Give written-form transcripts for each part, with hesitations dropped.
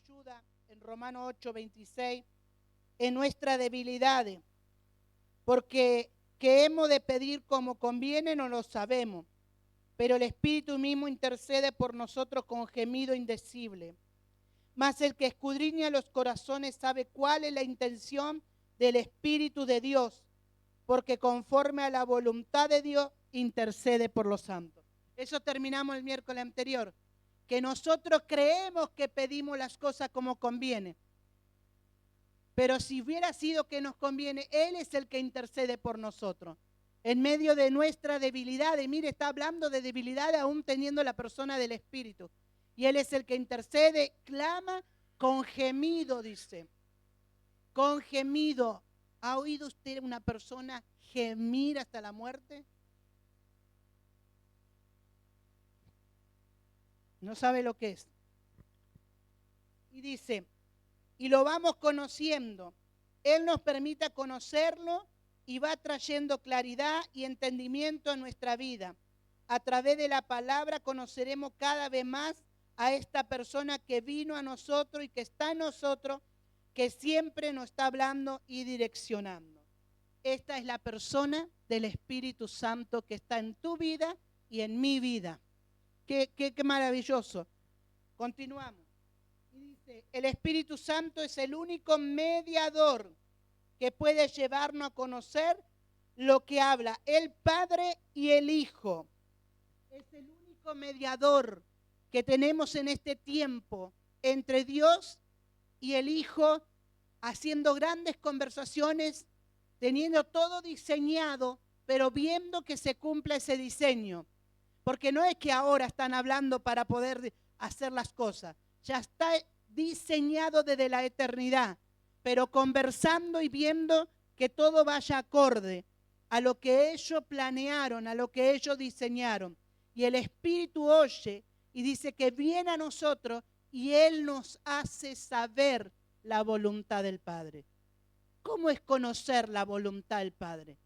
ayuda en Romanos 8:26, en nuestras debilidades, porque que hemos de pedir como conviene no lo sabemos, pero el Espíritu mismo intercede por nosotros con gemido indecible. Mas el que escudriña los corazones sabe cuál es la intención del Espíritu de Dios, porque conforme a la voluntad de Dios intercede por los santos. Eso terminamos el miércoles anterior, que nosotros creemos que pedimos las cosas como conviene. Pero si hubiera sido que nos conviene, Él es el que intercede por nosotros. En medio de nuestra debilidad, y mire, está hablando de debilidad aún teniendo la persona del Espíritu. Y Él es el que intercede, clama con gemido, dice. Con gemido. ¿Ha oído usted una persona gemir hasta la muerte? No sabe lo que es. Y dice, y lo vamos conociendo. Él nos permite conocerlo y va trayendo claridad y entendimiento a nuestra vida. A través de la palabra conoceremos cada vez más a esta persona que vino a nosotros y que está en nosotros, que siempre nos está hablando y direccionando. Esta es la persona del Espíritu Santo que está en tu vida y en mi vida. Qué maravilloso. Continuamos. Y dice, el Espíritu Santo es el único mediador que puede llevarnos a conocer lo que habla el Padre y el Hijo. Es el único mediador que tenemos en este tiempo entre Dios y el Hijo, haciendo grandes conversaciones, teniendo todo diseñado, pero viendo que se cumpla ese diseño. Porque no es que ahora están hablando para poder hacer las cosas, ya está diseñado desde la eternidad, pero conversando y viendo que todo vaya acorde a lo que ellos planearon, a lo que ellos diseñaron. Y el Espíritu oye y dice que viene a nosotros y Él nos hace saber la voluntad del Padre. ¿Cómo es conocer la voluntad del Padre?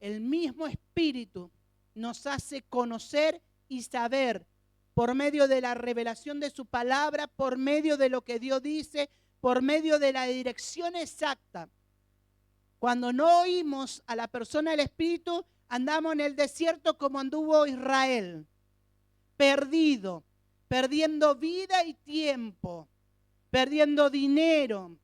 El mismo Espíritu nos hace conocer y saber por medio de la revelación de su palabra, por medio de lo que Dios dice, por medio de la dirección exacta. Cuando no oímos a la persona del Espíritu, andamos en el desierto como anduvo Israel, perdido, perdiendo vida y tiempo, perdiendo dinero.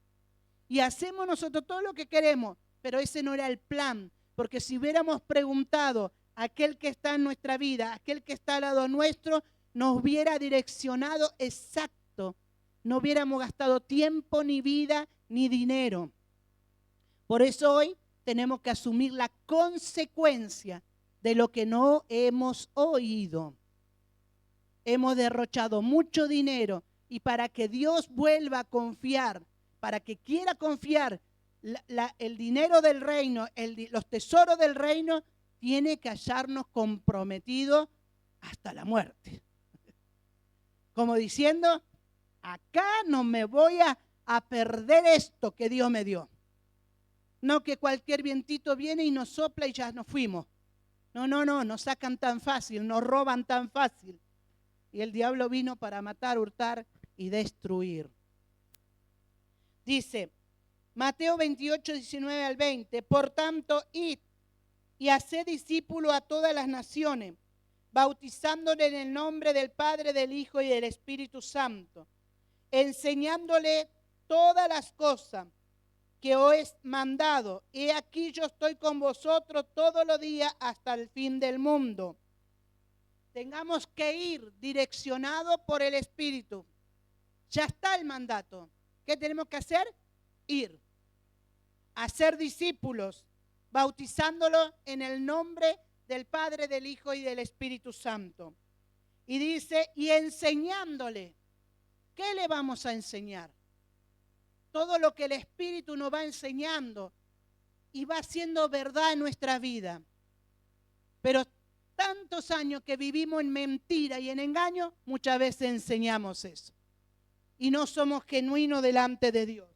Y hacemos nosotros todo lo que queremos, pero ese no era el plan. Porque si hubiéramos preguntado a aquel que está en nuestra vida, a aquel que está al lado nuestro, nos hubiera direccionado exacto. No hubiéramos gastado tiempo, ni vida, ni dinero. Por eso hoy tenemos que asumir la consecuencia de lo que no hemos oído. Hemos derrochado mucho dinero y para que Dios vuelva a confiar, para que quiera confiar el dinero del reino, los tesoros del reino, tiene que hallarnos comprometidos hasta la muerte. Como diciendo, acá no me voy a perder esto que Dios me dio. No que cualquier vientito viene y nos sopla y ya nos fuimos. No, nos sacan tan fácil, nos roban tan fácil. Y el diablo vino para matar, hurtar y destruir. Dice, Mateo 28, 19 al 20, por tanto, id y haced discípulos a todas las naciones, bautizándole en el nombre del Padre, del Hijo y del Espíritu Santo, enseñándole todas las cosas que os he mandado. He aquí yo estoy con vosotros todos los días hasta el fin del mundo. Tengamos que ir direccionados por el Espíritu. Ya está el mandato. ¿Qué tenemos que hacer? Ir. Hacer discípulos, bautizándolos en el nombre del Padre, del Hijo y del Espíritu Santo. Y dice, y enseñándole. ¿Qué le vamos a enseñar? Todo lo que el Espíritu nos va enseñando y va haciendo verdad en nuestra vida. Pero tantos años que vivimos en mentira y en engaño, muchas veces enseñamos eso. Y no somos genuinos delante de Dios.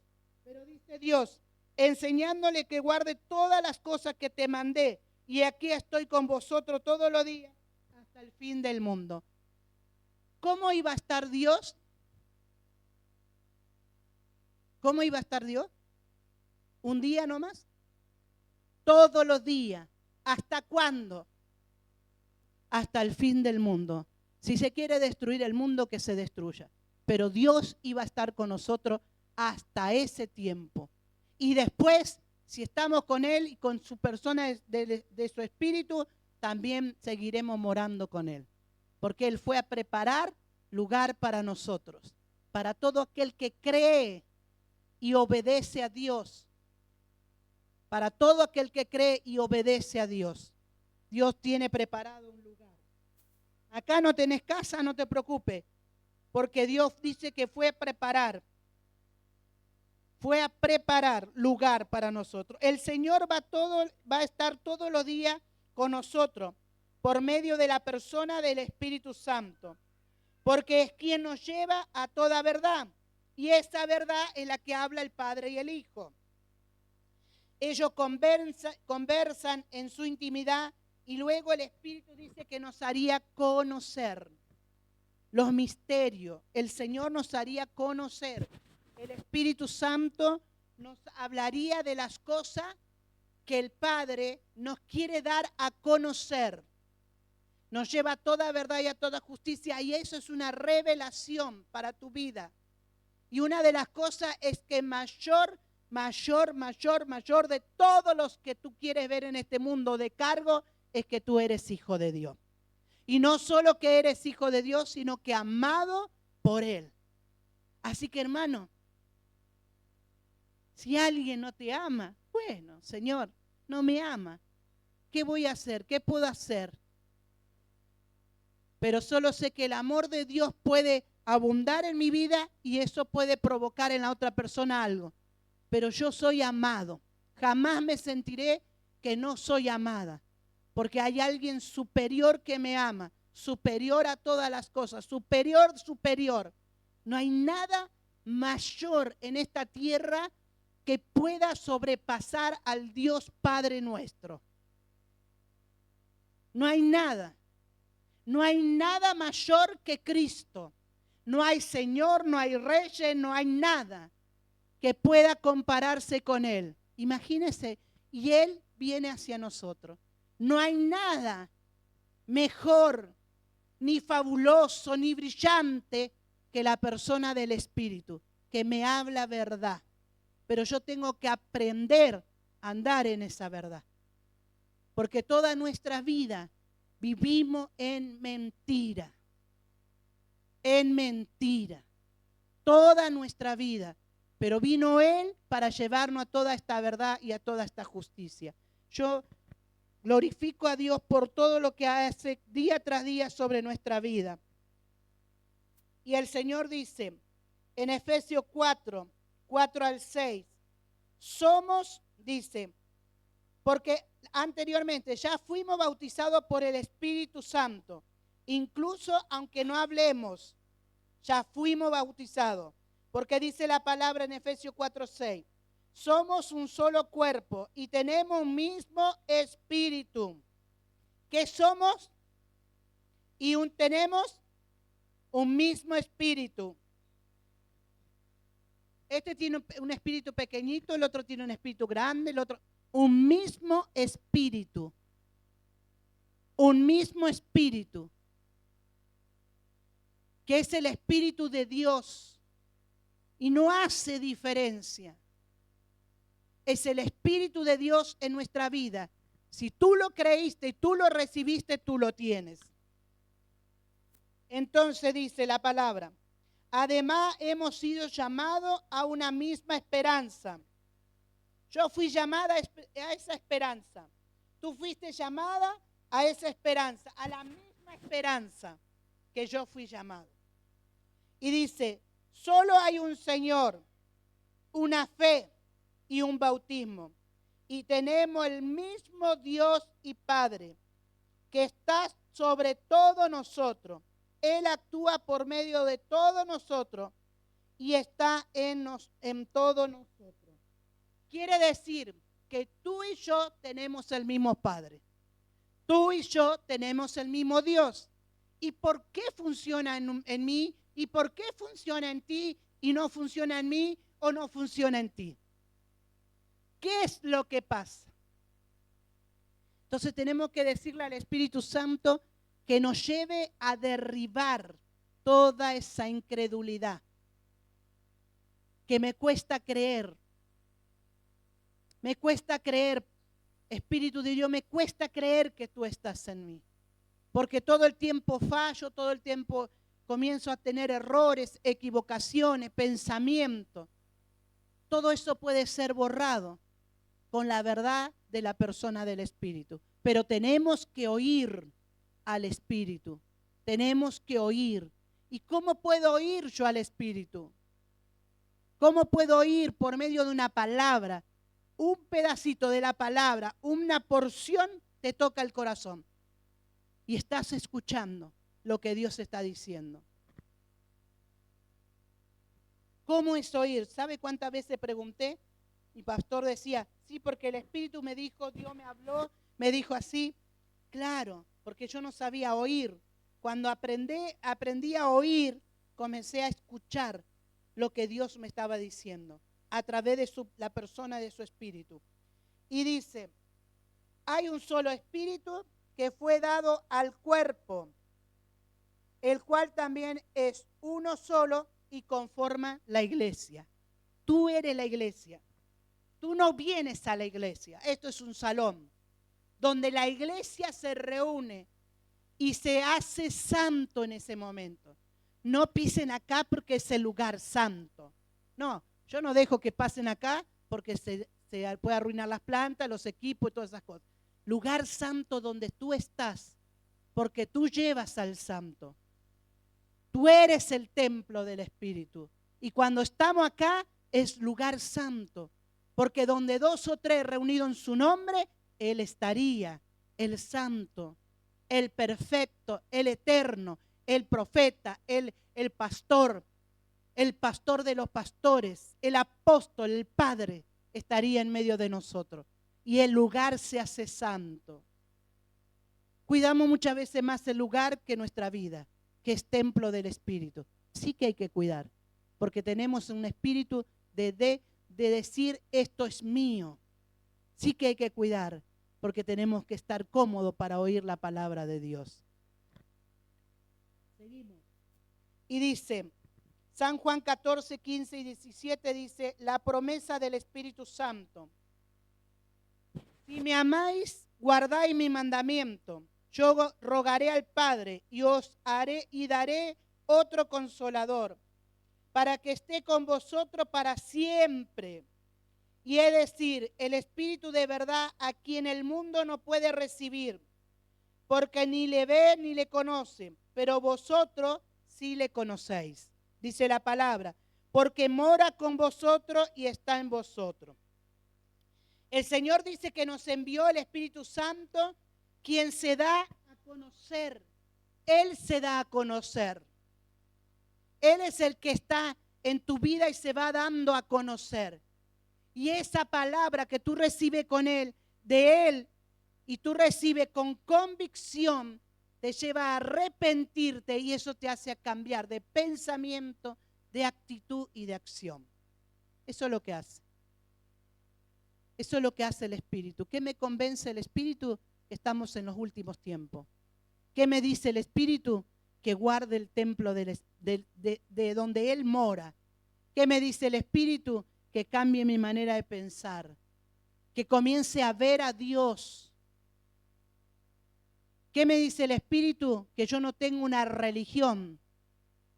Pero dice Dios, enseñándole que guarde todas las cosas que te mandé. Y aquí estoy con vosotros todos los días hasta el fin del mundo. ¿Cómo iba a estar Dios? ¿Cómo iba a estar Dios? ¿Un día nomás? Todos los días. ¿Hasta cuándo? Hasta el fin del mundo. Si se quiere destruir el mundo, que se destruya. Pero Dios iba a estar con nosotros hasta ese tiempo. Y después, si estamos con Él y con su persona de su espíritu, también seguiremos morando con Él. Porque Él fue a preparar lugar para nosotros. Para todo aquel que cree y obedece a Dios. Para todo aquel que cree y obedece a Dios. Dios tiene preparado un lugar. Acá no tenés casa, no te preocupes. Porque Dios dice que fue a preparar lugar para nosotros. El Señor va a estar todos los días con nosotros por medio de la persona del Espíritu Santo, porque es quien nos lleva a toda verdad, y esa verdad es la que habla el Padre y el Hijo. Ellos conversan en su intimidad y luego el Espíritu dice que nos haría conocer los misterios. El Señor nos haría conocer. El Espíritu Santo nos hablaría de las cosas que el Padre nos quiere dar a conocer. Nos lleva a toda verdad y a toda justicia, y eso es una revelación para tu vida. Y una de las cosas es que mayor de todos los que tú quieres ver en este mundo de cargo es que tú eres hijo de Dios. Y no solo que eres hijo de Dios, sino que amado por Él. Así que, hermano, si alguien no te ama, bueno, Señor, no me ama. ¿Qué voy a hacer? ¿Qué puedo hacer? Pero solo sé que el amor de Dios puede abundar en mi vida y eso puede provocar en la otra persona algo. Pero yo soy amado. Jamás me sentiré que no soy amada. Porque hay alguien superior que me ama. Superior a todas las cosas. Superior. No hay nada mayor en esta tierra que pueda sobrepasar al Dios Padre nuestro. No hay nada. No hay nada mayor que Cristo. No hay Señor, no hay Reyes, no hay nada que pueda compararse con Él. Imagínense, y Él viene hacia nosotros. No hay nada mejor, ni fabuloso, ni brillante que la persona del Espíritu, que me habla verdad. Pero yo tengo que aprender a andar en esa verdad. Porque toda nuestra vida vivimos en mentira. En mentira. Toda nuestra vida. Pero vino Él para llevarnos a toda esta verdad y a toda esta justicia. Yo glorifico a Dios por todo lo que hace día tras día sobre nuestra vida. Y el Señor dice en Efesios 4 al 6, somos, dice, porque anteriormente ya fuimos bautizados por el Espíritu Santo, incluso aunque no hablemos, ya fuimos bautizados, porque dice la palabra en Efesios 4:6, somos un solo cuerpo y tenemos un mismo espíritu. ¿Qué somos? Tenemos un mismo espíritu. Este tiene un espíritu pequeñito, el otro tiene un espíritu grande, el otro... Un mismo espíritu. Un mismo espíritu. Que es el Espíritu de Dios. Y no hace diferencia. Es el Espíritu de Dios en nuestra vida. Si tú lo creíste y tú lo recibiste, tú lo tienes. Entonces dice la palabra, además hemos sido llamados a una misma esperanza. Yo fui llamada a esa esperanza. Tú fuiste llamada a esa esperanza, a la misma esperanza que yo fui llamado. Y dice, solo hay un Señor, una fe y un bautismo. Y tenemos el mismo Dios y Padre que está sobre todos nosotros. Él actúa por medio de todos nosotros y está en todos nosotros. Quiere decir que tú y yo tenemos el mismo Padre. Tú y yo tenemos el mismo Dios. ¿Y por qué funciona en mí? ¿Y por qué funciona en ti y no funciona en mí? o no funciona en ti? ¿Qué es lo que pasa? Entonces tenemos que decirle al Espíritu Santo que nos lleve a derribar toda esa incredulidad que me cuesta creer. Me cuesta creer, Espíritu de Dios, me cuesta creer que tú estás en mí. Porque todo el tiempo fallo, todo el tiempo comienzo a tener errores, equivocaciones, pensamientos. Todo eso puede ser borrado con la verdad de la persona del Espíritu. Pero tenemos que oír al Espíritu. Tenemos que oír. ¿Y cómo puedo oír yo al Espíritu? ¿Cómo puedo oír? Por medio de una palabra. Un pedacito de la palabra, una porción te toca el corazón. Y estás escuchando lo que Dios está diciendo. ¿Cómo es oír? ¿Sabe cuántas veces pregunté? Mi pastor decía, sí, porque el Espíritu me dijo, Dios me habló, me dijo así. Claro, porque yo no sabía oír. Cuando aprendí a oír, comencé a escuchar lo que Dios me estaba diciendo a través de la persona de su Espíritu. Y dice, hay un solo Espíritu que fue dado al cuerpo, el cual también es uno solo y conforma la iglesia. Tú eres la iglesia. Tú no vienes a la iglesia. Esto es un salón donde la iglesia se reúne y se hace santo en ese momento. No pisen acá porque es el lugar santo. No, yo no dejo que pasen acá porque se puede arruinar las plantas, los equipos y todas esas cosas. Lugar santo donde tú estás, porque tú llevas al santo. Tú eres el templo del Espíritu. Y cuando estamos acá es lugar santo, porque donde 2 o 3 reunidos en su nombre, Él estaría, el santo, el perfecto, el eterno, el profeta, el pastor de los pastores, el apóstol, el Padre, estaría en medio de nosotros. Y el lugar se hace santo. Cuidamos muchas veces más el lugar que nuestra vida, que es templo del Espíritu. Sí que hay que cuidar, porque tenemos un espíritu de decir esto es mío. Sí que hay que cuidar, porque tenemos que estar cómodos para oír la palabra de Dios. Seguimos. Y dice, San Juan 14, 15 y 17 dice, la promesa del Espíritu Santo. Si me amáis, guardáis mi mandamiento. Yo rogaré al Padre y os haré y daré otro consolador, para que esté con vosotros para siempre. Y es decir, el Espíritu de verdad a quien el mundo no puede recibir, porque ni le ve ni le conoce, pero vosotros sí le conocéis. Dice la palabra, porque mora con vosotros y está en vosotros. El Señor dice que nos envió el Espíritu Santo, quien se da a conocer. Él se da a conocer. Él es el que está en tu vida y se va dando a conocer. Y esa palabra que tú recibes con Él, de Él, y tú recibes con convicción, te lleva a arrepentirte y eso te hace cambiar de pensamiento, de actitud y de acción. Eso es lo que hace. Eso es lo que hace el Espíritu. ¿Qué me convence el Espíritu? Que estamos en los últimos tiempos. ¿Qué me dice el Espíritu? Que guarde el templo de donde Él mora. ¿Qué me dice el Espíritu? Que cambie mi manera de pensar. Que comience a ver a Dios. ¿Qué me dice el Espíritu? Que yo no tengo una religión.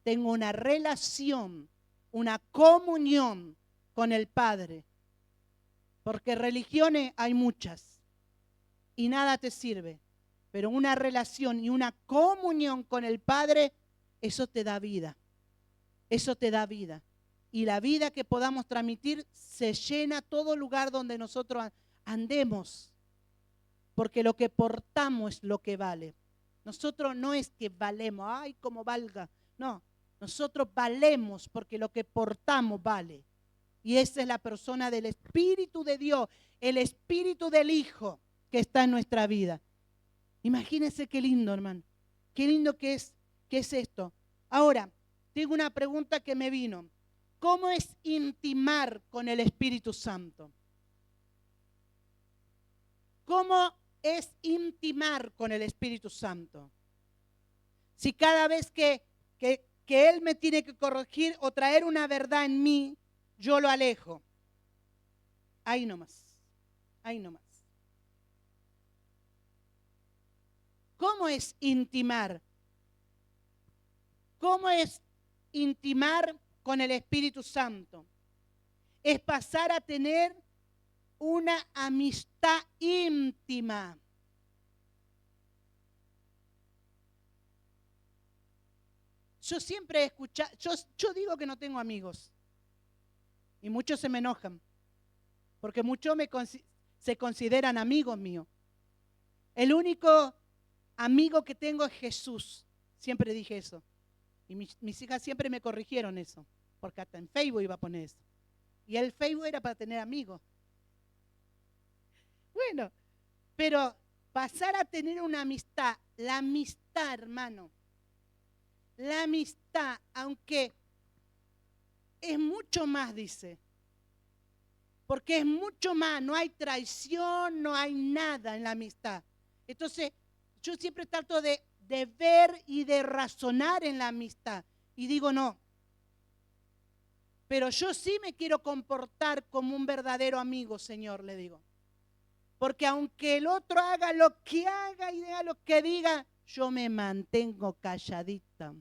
Tengo una relación, una comunión con el Padre. Porque religiones hay muchas y nada te sirve. Pero una relación y una comunión con el Padre, eso te da vida. Eso te da vida. Y la vida que podamos transmitir se llena todo lugar donde nosotros andemos. Porque lo que portamos es lo que vale. Nosotros no es que valemos, ay, como valga. No, nosotros valemos porque lo que portamos vale. Y esa es la persona del Espíritu de Dios, el Espíritu del Hijo que está en nuestra vida. Imagínense qué lindo, hermano. Qué lindo que es esto. Ahora, tengo una pregunta que me vino. ¿Cómo es intimar con el Espíritu Santo? ¿Cómo es intimar con el Espíritu Santo? Si cada vez que Él me tiene que corregir o traer una verdad en mí, yo lo alejo. Ahí nomás, ahí nomás. ¿Cómo es intimar? ¿Cómo es intimar con el Espíritu Santo? Es pasar a tener una amistad íntima. Yo siempre he escuchado, yo digo que no tengo amigos. Y muchos se me enojan. Porque muchos se consideran amigos míos. El único amigo que tengo es Jesús. Siempre dije eso. Y mis hijas siempre me corrigieron eso. Porque hasta en Facebook iba a poner eso. Y el Facebook era para tener amigos. Bueno, pero pasar a tener una amistad, la amistad, hermano, la amistad, aunque es mucho más, dice, porque es mucho más, no hay traición, no hay nada en la amistad. Entonces, yo siempre trato de ver y de razonar en la amistad, y digo no, pero yo sí me quiero comportar como un verdadero amigo, Señor, le digo. Porque aunque el otro haga lo que haga y diga lo que diga, yo me mantengo calladita.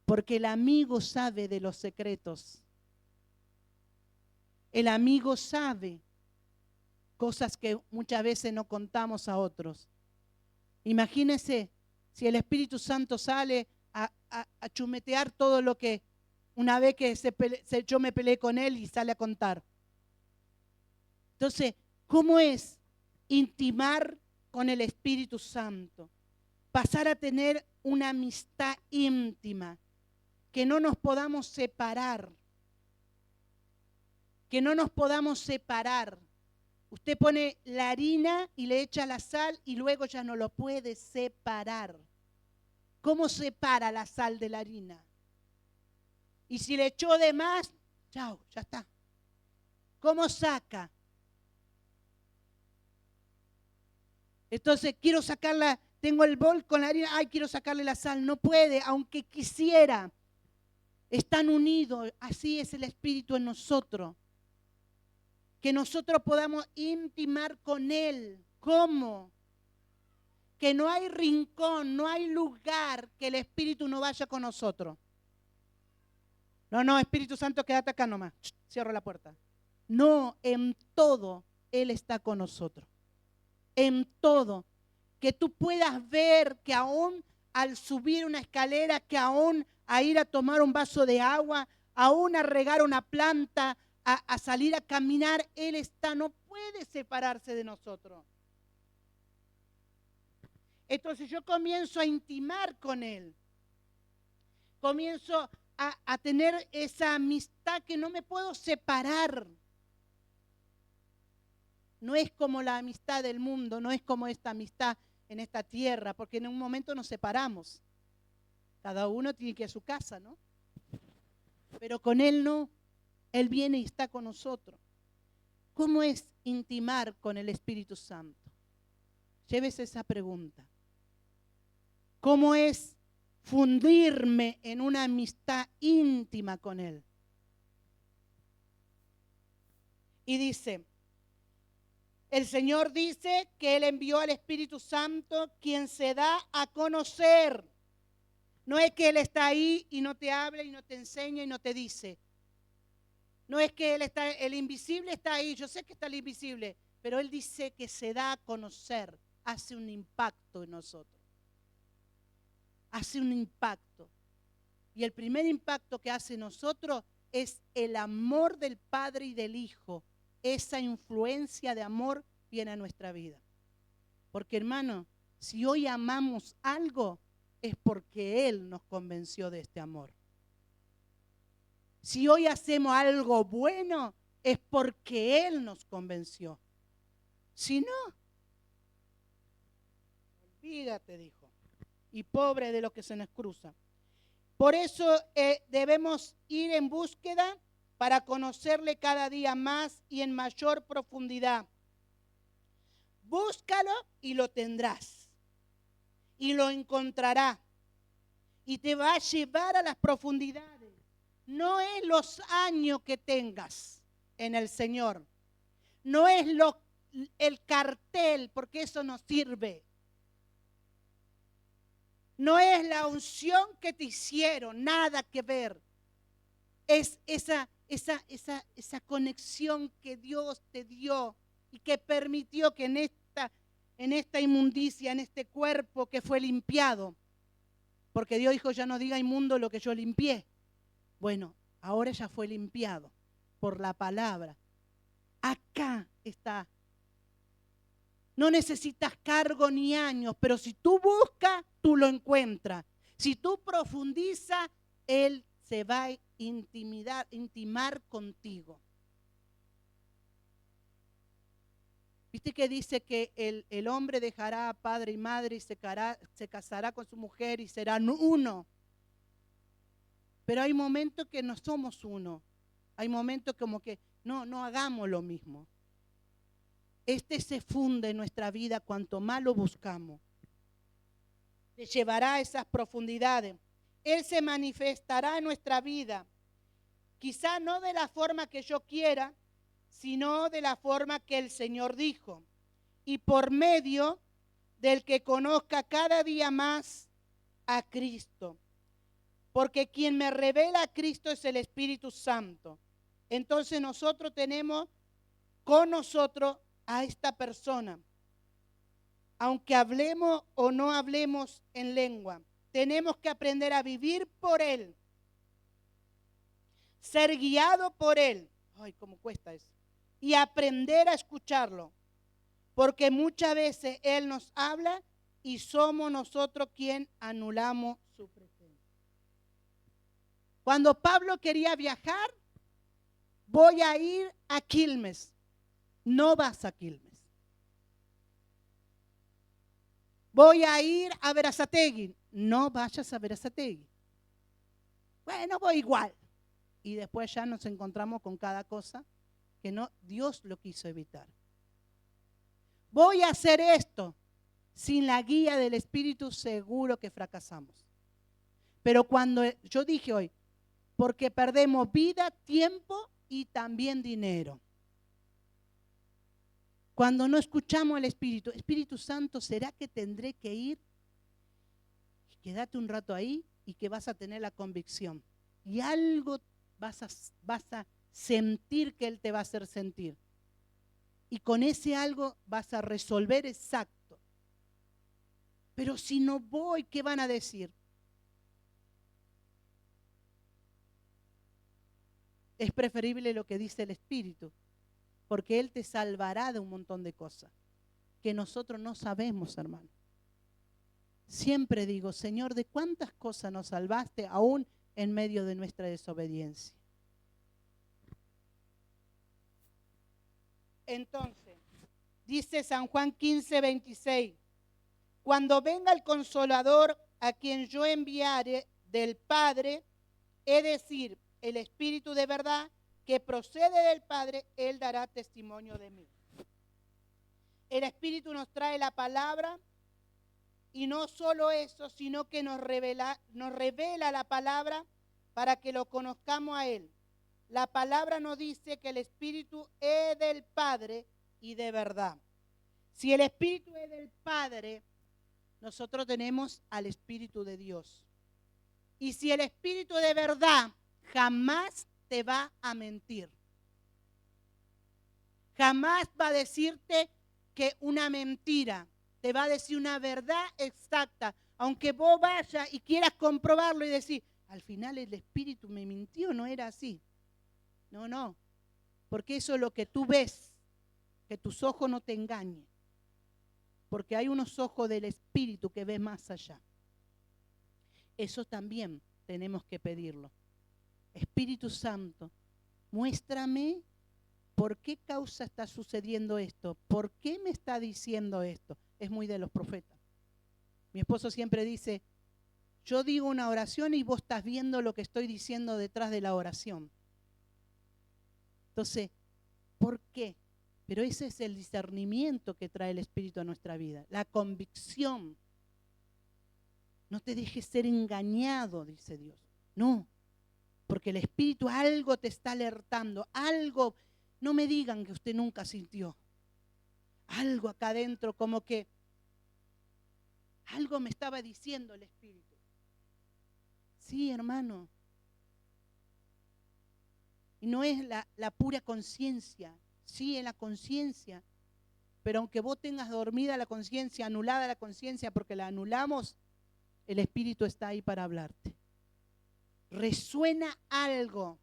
Porque el amigo sabe de los secretos. El amigo sabe cosas que muchas veces no contamos a otros. Imagínense si el Espíritu Santo sale a chumetear todo lo que una vez que yo me peleé con él y sale a contar. Entonces, ¿cómo es intimar con el Espíritu Santo? Pasar a tener una amistad íntima, que no nos podamos separar. Que no nos podamos separar. Usted pone la harina y le echa la sal y luego ya no lo puede separar. ¿Cómo separa la sal de la harina? Y si le echó de más, chao, ya está. ¿Cómo saca? Entonces quiero sacarla, tengo el bol con la harina, ay, quiero sacarle la sal. No puede, aunque quisiera. Están unidos, así es el Espíritu en nosotros. Que nosotros podamos intimar con Él. ¿Cómo? Que no hay rincón, no hay lugar que el Espíritu no vaya con nosotros. No, Espíritu Santo, quédate acá nomás. Cierro la puerta. No, en todo Él está con nosotros. En todo. Que tú puedas ver que aún al subir una escalera, que aún a ir a tomar un vaso de agua, aún a regar una planta, a salir a caminar, Él está, no puede separarse de nosotros. Entonces yo comienzo a intimar con Él. Comienzo a tener esa amistad que no me puedo separar. No es como la amistad del mundo, no es como esta amistad en esta tierra, porque en un momento nos separamos. Cada uno tiene que ir a su casa, ¿no? Pero con Él no. Él viene y está con nosotros. ¿Cómo es intimar con el Espíritu Santo? Llévese esa pregunta. ¿Cómo es fundirme en una amistad íntima con Él? Y dice, el Señor dice que Él envió al Espíritu Santo, quien se da a conocer. No es que Él está ahí y no te habla y no te enseña y no te dice. No es que el invisible está ahí, yo sé que está el invisible, pero Él dice que se da a conocer, hace un impacto en nosotros. Hace un impacto. Y el primer impacto que hace en nosotros es el amor del Padre y del Hijo. Esa influencia de amor viene a nuestra vida. Porque, hermano, si hoy amamos algo, es porque Él nos convenció de este amor. Si hoy hacemos algo bueno, es porque Él nos convenció. Si no, olvídate, dijo. Y pobre de lo que se nos cruza. Por eso debemos ir en búsqueda para conocerle cada día más y en mayor profundidad. Búscalo y lo tendrás. Y lo encontrarás. Y te va a llevar a las profundidades. No es los años que tengas en el Señor. No es el cartel, porque eso no sirve. No es la unción que te hicieron, nada que ver. Es esa conexión que Dios te dio y que permitió que en esta inmundicia, en este cuerpo que fue limpiado, porque Dios dijo, ya no diga inmundo lo que yo limpié. Bueno, ahora ya fue limpiado por la palabra. Acá está. No necesitas cargo ni años, pero si tú buscas, tú lo encuentras. Si tú profundizas, Él se va a intimar contigo. ¿Viste que dice que el hombre dejará a padre y madre y se casará con su mujer y serán uno? Pero hay momentos que no somos uno. Hay momentos como que no hagamos lo mismo. Se funde en nuestra vida cuanto más lo buscamos. Te llevará a esas profundidades. Él se manifestará en nuestra vida. Quizá no de la forma que yo quiera, sino de la forma que el Señor dijo. Y por medio del que conozca cada día más a Cristo. Porque quien me revela a Cristo es el Espíritu Santo. Entonces nosotros tenemos con nosotros a esta persona. Aunque hablemos o no hablemos en lengua, tenemos que aprender a vivir por Él. Ser guiado por Él. Ay, cómo cuesta eso. Y aprender a escucharlo. Porque muchas veces Él nos habla y somos nosotros quien anulamos su presencia. Cuando Pablo quería viajar, voy a ir a Quilmes. No vas a Quilmes. Voy a ir a Berazategui. No vayas a Berazategui. Bueno, voy igual. Y después ya nos encontramos con cada cosa que no, Dios lo quiso evitar. Voy a hacer esto. Sin la guía del Espíritu seguro que fracasamos. Pero cuando yo dije hoy, porque perdemos vida, tiempo y también dinero. Cuando no escuchamos al Espíritu Santo, ¿será que tendré que ir? Quédate un rato ahí y que vas a tener la convicción. Y algo vas a sentir que Él te va a hacer sentir. Y con ese algo vas a resolver exacto. Pero si no voy, ¿qué van a decir? Es preferible lo que dice el Espíritu, porque Él te salvará de un montón de cosas que nosotros no sabemos, hermano. Siempre digo, Señor, ¿de cuántas cosas nos salvaste aún en medio de nuestra desobediencia? Entonces, dice San Juan 15:26, cuando venga el Consolador a quien yo enviare del Padre, es decir, el Espíritu de verdad que procede del Padre, Él dará testimonio de mí. El Espíritu nos trae la palabra y no solo eso, sino que nos revela la palabra para que lo conozcamos a Él. La palabra nos dice que el Espíritu es del Padre y de verdad. Si el Espíritu es del Padre, nosotros tenemos al Espíritu de Dios. Y si el Espíritu de verdad, jamás te va a mentir. Jamás va a decirte que una mentira. Te va a decir una verdad exacta. Aunque vos vayas y quieras comprobarlo y decir, al final el Espíritu me mintió, no era así. No. Porque eso es lo que tú ves. Que tus ojos no te engañen. Porque hay unos ojos del Espíritu que ven más allá. Eso también tenemos que pedirlo. Espíritu Santo, muéstrame por qué causa está sucediendo esto, por qué me está diciendo esto. Es muy de los profetas. Mi esposo siempre dice, yo digo una oración y vos estás viendo lo que estoy diciendo detrás de la oración. Entonces, ¿por qué? Pero ese es el discernimiento que trae el Espíritu a nuestra vida, la convicción. No te dejes ser engañado, dice Dios. No, porque el Espíritu algo te está alertando, algo, no me digan que usted nunca sintió. Algo acá adentro, como que algo me estaba diciendo el Espíritu. Sí, hermano. Y no es la pura conciencia. Sí, es la conciencia. Pero aunque vos tengas dormida la conciencia, anulada la conciencia, porque la anulamos, el Espíritu está ahí para hablarte. Resuena algo.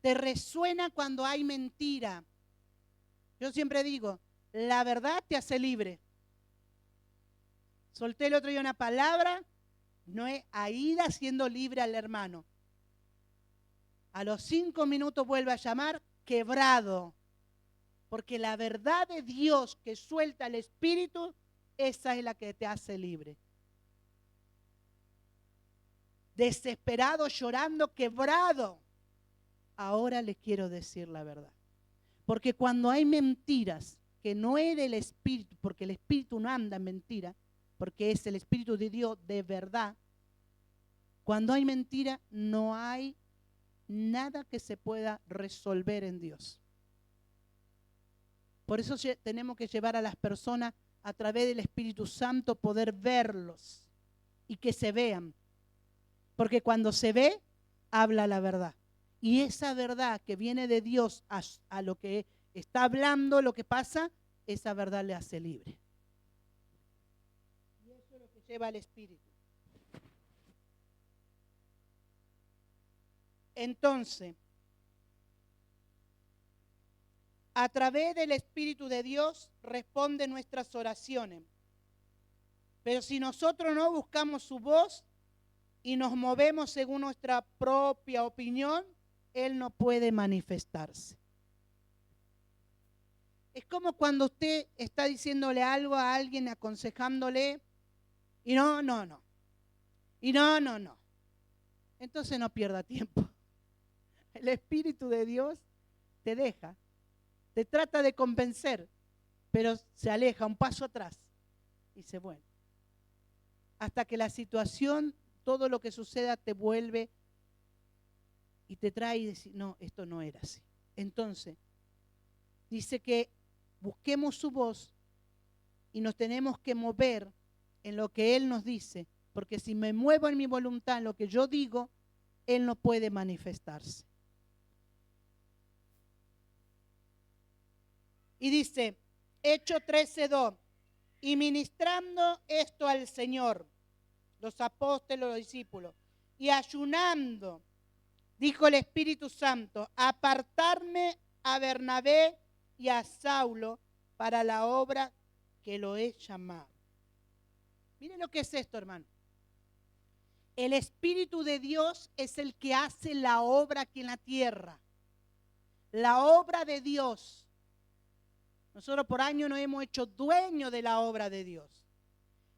Te resuena cuando hay mentira. Yo siempre digo, la verdad te hace libre. Solté el otro día una palabra, no es Aida siendo libre al hermano. A los 5 minutos vuelve a llamar quebrado. Porque la verdad de Dios que suelta el Espíritu, esa es la que te hace libre. Desesperado, llorando, quebrado. Ahora le quiero decir la verdad. Porque cuando hay mentiras que no es del Espíritu, porque el Espíritu no anda en mentira, porque es el Espíritu de Dios de verdad, cuando hay mentira no hay nada que se pueda resolver en Dios. Por eso tenemos que llevar a las personas a través del Espíritu Santo, poder verlos y que se vean. Porque cuando se ve, habla la verdad. Y esa verdad que viene de Dios a lo que está hablando, lo que pasa, esa verdad le hace libre. Y eso es lo que lleva al Espíritu. Entonces, a través del Espíritu de Dios responde nuestras oraciones. Pero si nosotros no buscamos su voz y nos movemos según nuestra propia opinión, Él no puede manifestarse. Es como cuando usted está diciéndole algo a alguien, aconsejándole, y no. Y no. Entonces no pierda tiempo. El Espíritu de Dios te deja, te trata de convencer, pero se aleja un paso atrás y se vuelve. Hasta que la situación, todo lo que suceda te vuelve y te trae y decir, no, esto no era así. Entonces, dice que busquemos su voz y nos tenemos que mover en lo que Él nos dice, porque si me muevo en mi voluntad, en lo que yo digo, Él no puede manifestarse. Y dice, Hechos 13:2, y ministrando esto al Señor, los apóstoles, los discípulos, y ayunando, dijo el Espíritu Santo, apartarme a Bernabé y a Saulo para la obra que lo he llamado. Miren lo que es esto, hermano. El Espíritu de Dios es el que hace la obra aquí en la tierra. La obra de Dios. Nosotros por años nos hemos hecho dueños de la obra de Dios.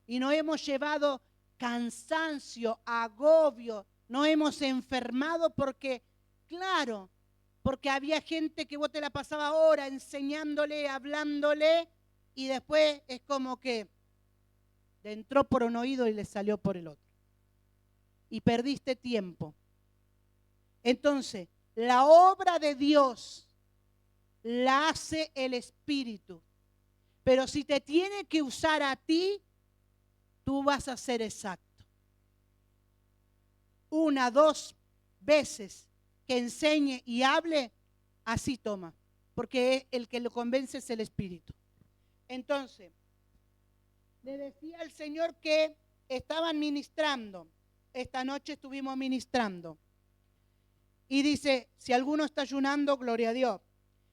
Y nos hemos llevado cansancio, agobio, nos hemos enfermado porque, claro, porque había gente que vos te la pasaba horas enseñándole, hablándole, y después es como que le entró por un oído y le salió por el otro. Y perdiste tiempo. Entonces, la obra de Dios la hace el Espíritu. Pero si te tiene que usar a ti, tú vas a ser exacto. 1, 2 veces que enseñe y hable, así toma. Porque el que lo convence es el Espíritu. Entonces, le decía al Señor que estaban ministrando. Esta noche estuvimos ministrando. Y dice, si alguno está ayunando, gloria a Dios.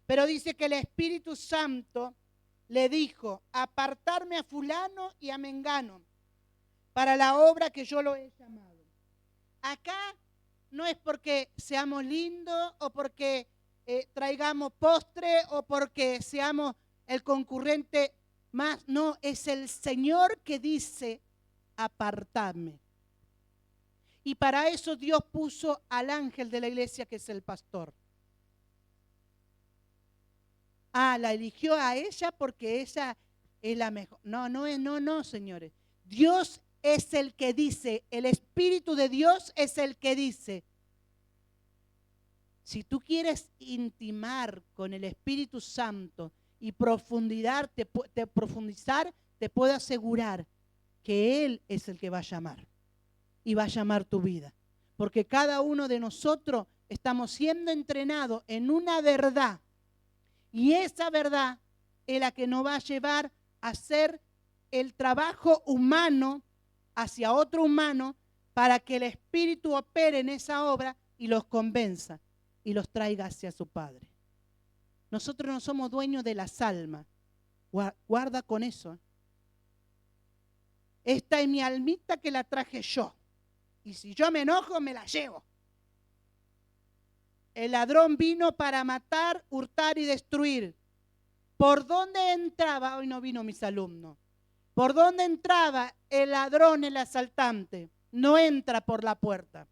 Pero dice que el Espíritu Santo le dijo, apartarme a fulano y a mengano para la obra que yo lo he llamado. Acá no es porque seamos lindos o porque traigamos postre o porque seamos el concurrente más. No, es el Señor que dice, apartarme. Y para eso Dios puso al ángel de la iglesia, que es el pastor. La eligió a ella porque ella es la mejor. No, señores. Dios es el que dice, el Espíritu de Dios es el que dice. Si tú quieres intimar con el Espíritu Santo y profundizar, te puedo asegurar que Él es el que va a llamar. Y va a llamar tu vida. Porque cada uno de nosotros estamos siendo entrenados en una verdad. Y esa verdad es la que nos va a llevar a hacer el trabajo humano hacia otro humano para que el Espíritu opere en esa obra y los convenza y los traiga hacia su Padre. Nosotros no somos dueños de las almas. Guarda con eso. Esta es mi almita que la traje yo. Y si yo me enojo, me la llevo. El ladrón vino para matar, hurtar y destruir. ¿Por dónde entraba? Hoy no vino mis alumnos. ¿Por dónde entraba el ladrón, el asaltante? No entra por la puerta.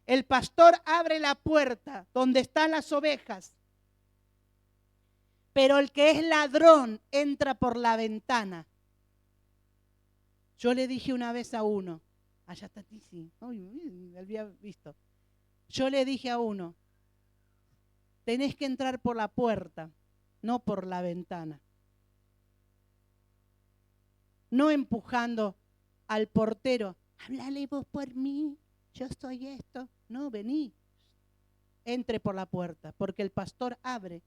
El pastor abre la puerta donde están las ovejas. Pero el que es ladrón entra por la ventana. Yo le dije una vez a uno, allá está Tizi, me había visto. Yo le dije a uno, tenés que entrar por la puerta, no por la ventana. No empujando al portero, háblale vos por mí, yo soy esto. No, vení, entre por la puerta, porque el pastor abre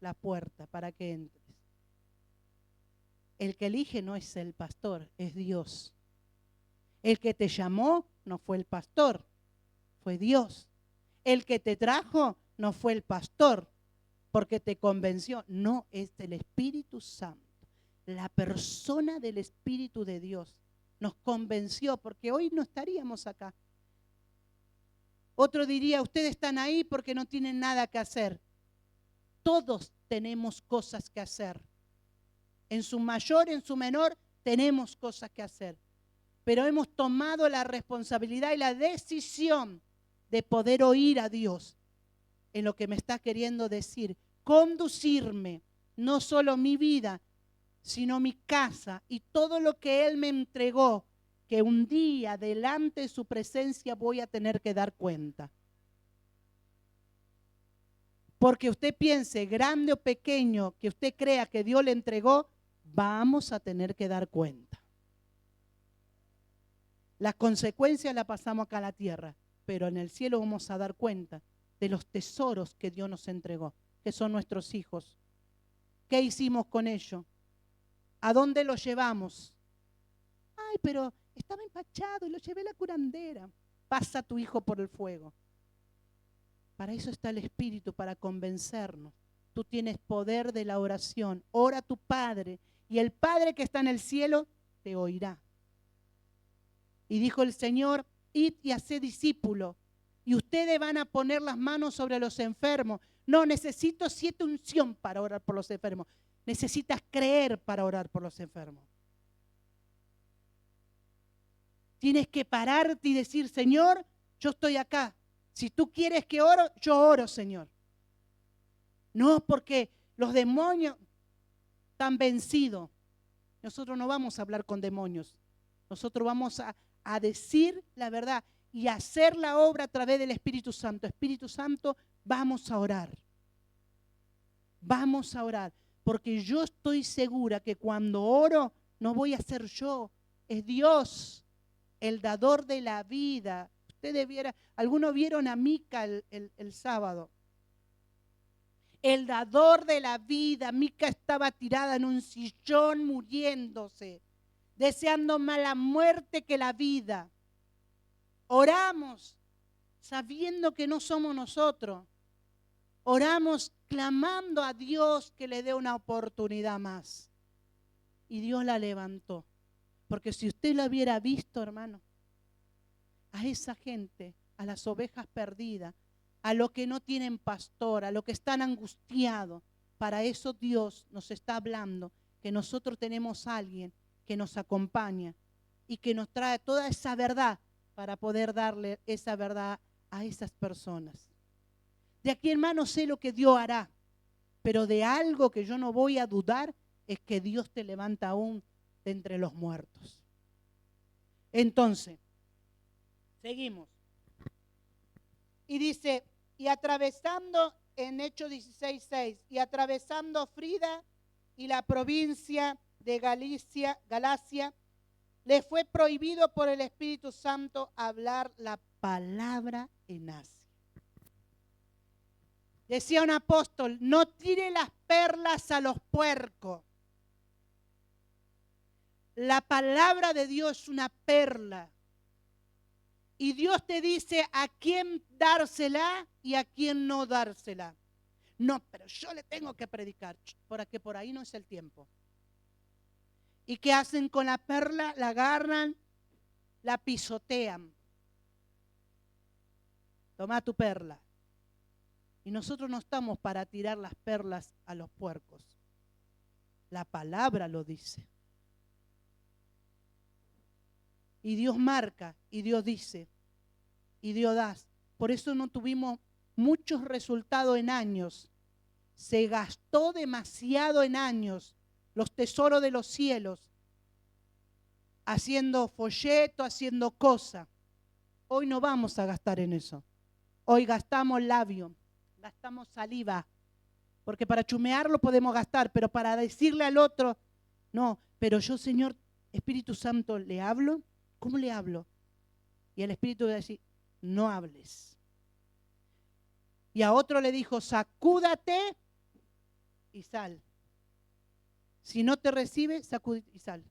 la puerta para que entres. El que elige no es el pastor, es Dios. El que te llamó no fue el pastor, fue Dios. El que te trajo no fue el pastor, porque te convenció, no, es el Espíritu Santo. La persona del Espíritu de Dios nos convenció, porque hoy no estaríamos acá. Otro diría, ustedes están ahí porque no tienen nada que hacer. Todos tenemos cosas que hacer. En su mayor, en su menor, tenemos cosas que hacer. Pero hemos tomado la responsabilidad y la decisión de poder oír a Dios en lo que me está queriendo decir. Conducirme, no solo mi vida, sino mi casa y todo lo que Él me entregó, que un día delante de su presencia voy a tener que dar cuenta. Porque usted piense, grande o pequeño, que usted crea que Dios le entregó, vamos a tener que dar cuenta. Las consecuencias las pasamos acá en la tierra, pero en el cielo vamos a dar cuenta de los tesoros que Dios nos entregó, que son nuestros hijos. ¿Qué hicimos con ellos? ¿A dónde los llevamos? Ay, pero estaba empachado y lo llevé a la curandera. Pasa tu hijo por el fuego. Para eso está el Espíritu, para convencernos. Tú tienes poder de la oración. Ora a tu Padre y el Padre que está en el cielo te oirá. Y dijo el Señor, id y haced discípulos. Y ustedes van a poner las manos sobre los enfermos. No, necesito 7 unción para orar por los enfermos. Necesitas creer para orar por los enfermos. Tienes que pararte y decir, Señor, yo estoy acá. Si tú quieres que oro, yo oro, Señor. No, porque los demonios están vencidos. Nosotros no vamos a hablar con demonios. Nosotros vamos a decir la verdad y a hacer la obra a través del Espíritu Santo. Espíritu Santo, vamos a orar. Vamos a orar. Porque yo estoy segura que cuando oro, no voy a ser yo. Es Dios, el dador de la vida. Ustedes vieron, algunos vieron a Mica el sábado. El dador de la vida. Mica estaba tirada en un sillón muriéndose, deseando más la muerte que la vida. Oramos sabiendo que no somos nosotros. Oramos clamando a Dios que le dé una oportunidad más. Y Dios la levantó. Porque si usted la hubiera visto, hermano, a esa gente, a las ovejas perdidas, a los que no tienen pastor, a los que están angustiados, para eso Dios nos está hablando, que nosotros tenemos a alguien que nos acompaña y que nos trae toda esa verdad para poder darle esa verdad a esas personas. De aquí en más no sé lo que Dios hará, pero de algo que yo no voy a dudar es que Dios te levanta aún de entre los muertos. Entonces, seguimos. Y dice, y atravesando en Hechos 16:6, y atravesando Frida y la provincia de Galacia, le fue prohibido por el Espíritu Santo hablar la palabra en Asia. Decía un apóstol, no tire las perlas a los puercos. La palabra de Dios es una perla. Y Dios te dice a quién dársela y a quién no dársela. No, pero yo le tengo que predicar, porque por ahí no es el tiempo. ¿Y qué hacen con la perla? La agarran, la pisotean. Toma tu perla. Y nosotros no estamos para tirar las perlas a los puercos. La palabra lo dice. Y Dios marca, y Dios dice, y Dios da. Por eso no tuvimos muchos resultados en años. Se gastó demasiado en años los tesoros de los cielos, haciendo folleto, haciendo cosas. Hoy no vamos a gastar en eso. Hoy gastamos labio, gastamos saliva, porque para chumearlo podemos gastar, pero para decirle al otro, no. Pero yo, Señor, Espíritu Santo, ¿le hablo? ¿Cómo le hablo? Y el Espíritu va a decir, no hables. Y a otro le dijo, sacúdate y sal. Si no te recibe, sacúdate y sal.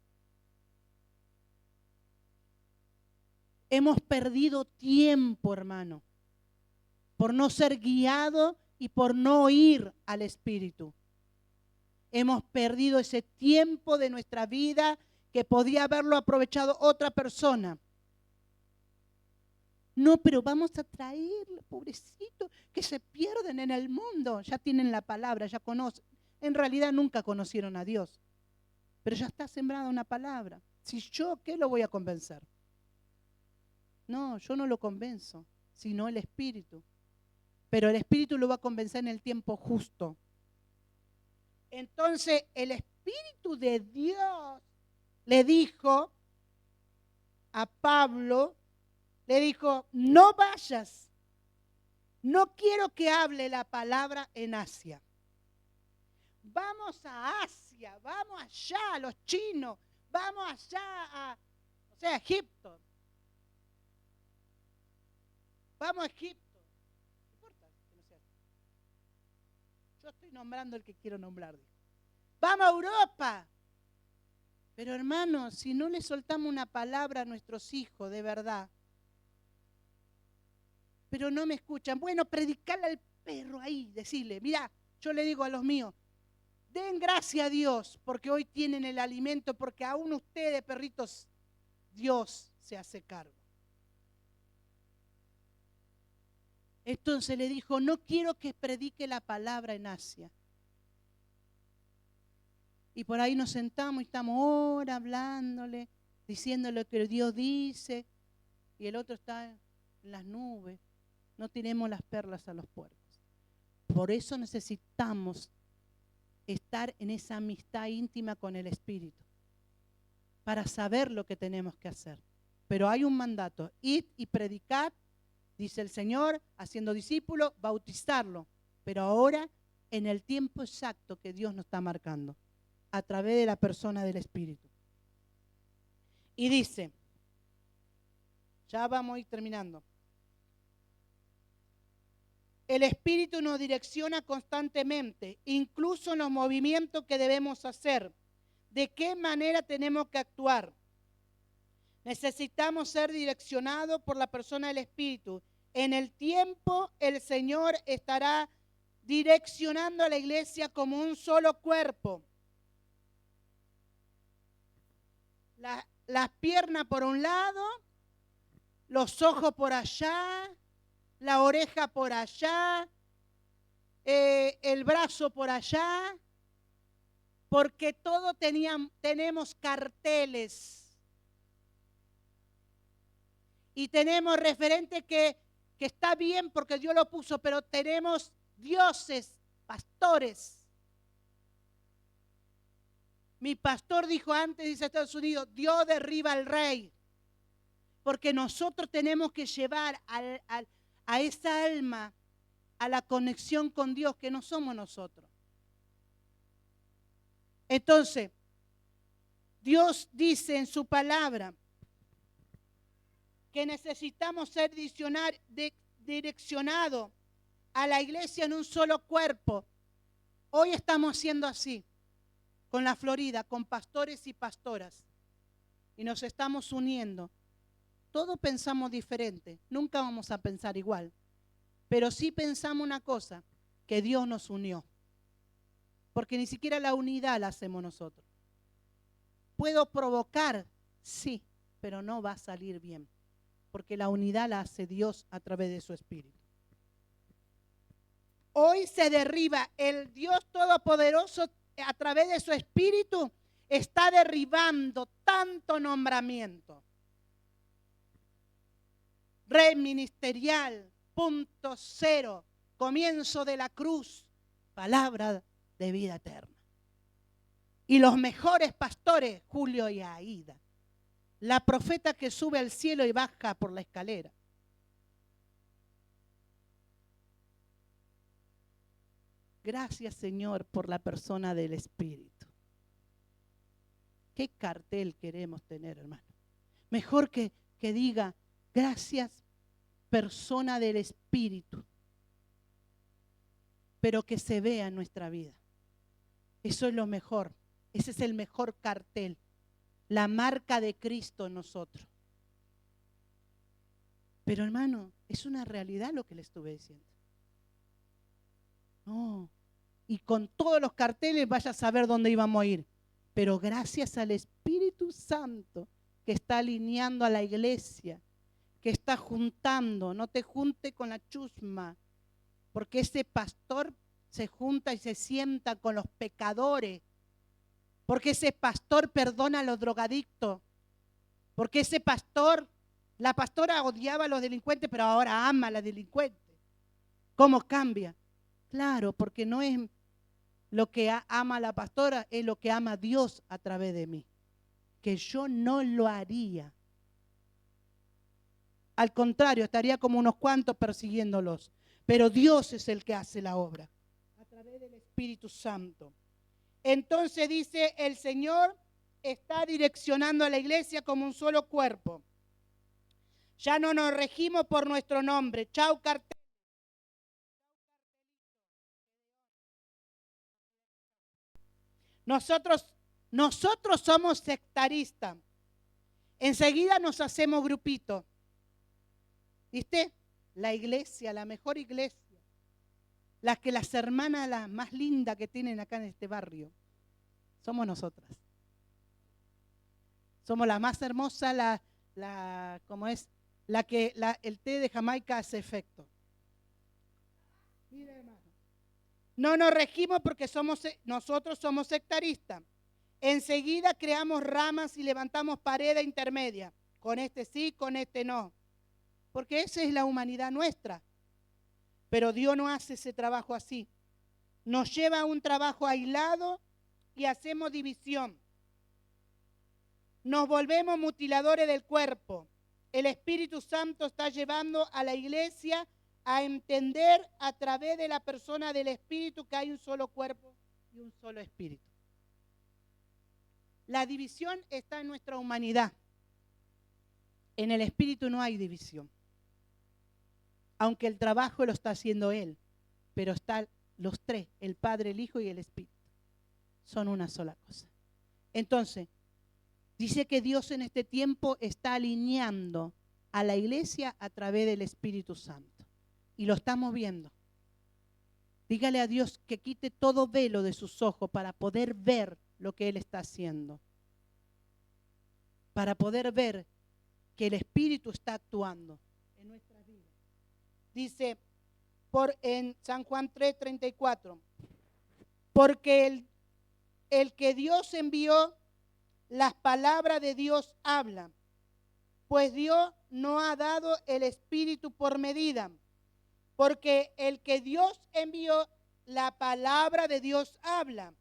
Hemos perdido tiempo, hermano, por no ser guiado y por no oír al Espíritu. Hemos perdido ese tiempo de nuestra vida que podía haberlo aprovechado otra persona. No, pero vamos a traerle, pobrecito, que se pierden en el mundo. Ya tienen la palabra, ya conocen. En realidad nunca conocieron a Dios, pero ya está sembrada una palabra. Si yo, ¿qué lo voy a convencer? No, yo no lo convenzo, sino el Espíritu. Pero el Espíritu lo va a convencer en el tiempo justo. Entonces, el Espíritu de Dios le dijo a Pablo, le dijo, no vayas, no quiero que hable la palabra en Asia. Vamos a Asia, vamos allá a los chinos, vamos allá a Egipto. Vamos a Egipto. No importa que no sea. Yo estoy nombrando el que quiero nombrar. Vamos a Europa. Pero hermanos, si no le soltamos una palabra a nuestros hijos de verdad, pero no me escuchan, bueno, predicarle al perro ahí, decirle, mira, yo le digo a los míos, den gracias a Dios porque hoy tienen el alimento, porque aún ustedes, perritos, Dios se hace cargo. Entonces le dijo, no quiero que predique la palabra en Asia. Y por ahí nos sentamos y estamos horas hablándole, diciéndole lo que Dios dice, y el otro está en las nubes. No tiremos las perlas a los puercos. Por eso necesitamos estar en esa amistad íntima con el Espíritu, para saber lo que tenemos que hacer. Pero hay un mandato, id y predicad, dice el Señor, haciendo discípulos, bautizarlo. Pero ahora, en el tiempo exacto que Dios nos está marcando, a través de la persona del Espíritu. Y dice, ya vamos a ir terminando. El Espíritu nos direcciona constantemente, incluso en los movimientos que debemos hacer. ¿De qué manera tenemos que actuar? Necesitamos ser direccionados por la persona del Espíritu. En el tiempo, el Señor estará direccionando a la iglesia como un solo cuerpo. Las piernas por un lado, los ojos por allá, la oreja por allá, el brazo por allá, porque todos tenemos carteles. Y tenemos referentes que está bien porque Dios lo puso, pero tenemos dioses, pastores. Mi pastor dijo antes, dice Estados Unidos, Dios derriba al rey. Porque nosotros tenemos que llevar a esa alma a la conexión con Dios, que no somos nosotros. Entonces, Dios dice en su palabra que necesitamos ser direccionados a la iglesia en un solo cuerpo. Hoy estamos haciendo así, con la Florida, con pastores y pastoras. Y nos estamos uniendo. Todos pensamos diferente, nunca vamos a pensar igual. Pero sí pensamos una cosa, que Dios nos unió. Porque ni siquiera la unidad la hacemos nosotros. Puedo provocar, sí, pero no va a salir bien. Porque la unidad la hace Dios a través de su Espíritu. Hoy se derriba el Dios Todopoderoso a través de su Espíritu. Está derribando tanto nombramiento. Rey ministerial, punto cero, comienzo de la cruz, palabra de vida eterna. Y los mejores pastores, Julio y Aida. La profeta que sube al cielo y baja por la escalera. Gracias, Señor, por la persona del Espíritu. ¿Qué cartel queremos tener, hermano? Mejor que diga, gracias, persona del Espíritu. Pero que se vea en nuestra vida. Eso es lo mejor. Ese es el mejor cartel. La marca de Cristo en nosotros. Pero hermano, es una realidad lo que le estuve diciendo. No. Y con todos los carteles vaya a saber dónde íbamos a ir. Pero gracias al Espíritu Santo que está alineando a la iglesia, que está juntando, no te junte con la chusma, porque ese pastor se junta y se sienta con los pecadores, porque ese pastor perdona a los drogadictos, porque ese pastor, la pastora odiaba a los delincuentes, pero ahora ama a los delincuentes. ¿Cómo cambia? Claro, porque no es lo que ama la pastora, es lo que ama Dios a través de mí, que yo no lo haría. Al contrario, estaría como unos cuantos persiguiéndolos. Pero Dios es el que hace la obra, a través del Espíritu Santo. Entonces dice, el Señor está direccionando a la iglesia como un solo cuerpo. Ya no nos regimos por nuestro nombre. Chau, cartel. Nosotros somos sectaristas. Enseguida nos hacemos grupitos. ¿Viste? La iglesia, la mejor iglesia. Las hermanas las más lindas que tienen acá en este barrio. Somos nosotras. Somos la más hermosa, ¿cómo es? El té de Jamaica hace efecto. Mira, hermano. No nos regimos porque nosotros somos sectaristas. Enseguida creamos ramas y levantamos paredes intermedias. Con este sí, con este no. Porque esa es la humanidad nuestra. Pero Dios no hace ese trabajo así. Nos lleva a un trabajo aislado y hacemos división. Nos volvemos mutiladores del cuerpo. El Espíritu Santo está llevando a la iglesia a entender a través de la persona del Espíritu que hay un solo cuerpo y un solo Espíritu. La división está en nuestra humanidad. En el Espíritu no hay división. Aunque el trabajo lo está haciendo Él, pero están los tres, el Padre, el Hijo y el Espíritu. Son una sola cosa. Entonces, dice que Dios en este tiempo está alineando a la iglesia a través del Espíritu Santo. Y lo estamos viendo. Dígale a Dios que quite todo velo de sus ojos para poder ver lo que Él está haciendo. Para poder ver que el Espíritu está actuando en nuestras vidas. Dice en San Juan 3:34, porque el que Dios envió, las palabras de Dios hablan, pues Dios no ha dado el Espíritu por medida, porque el que Dios envió, la palabra de Dios habla,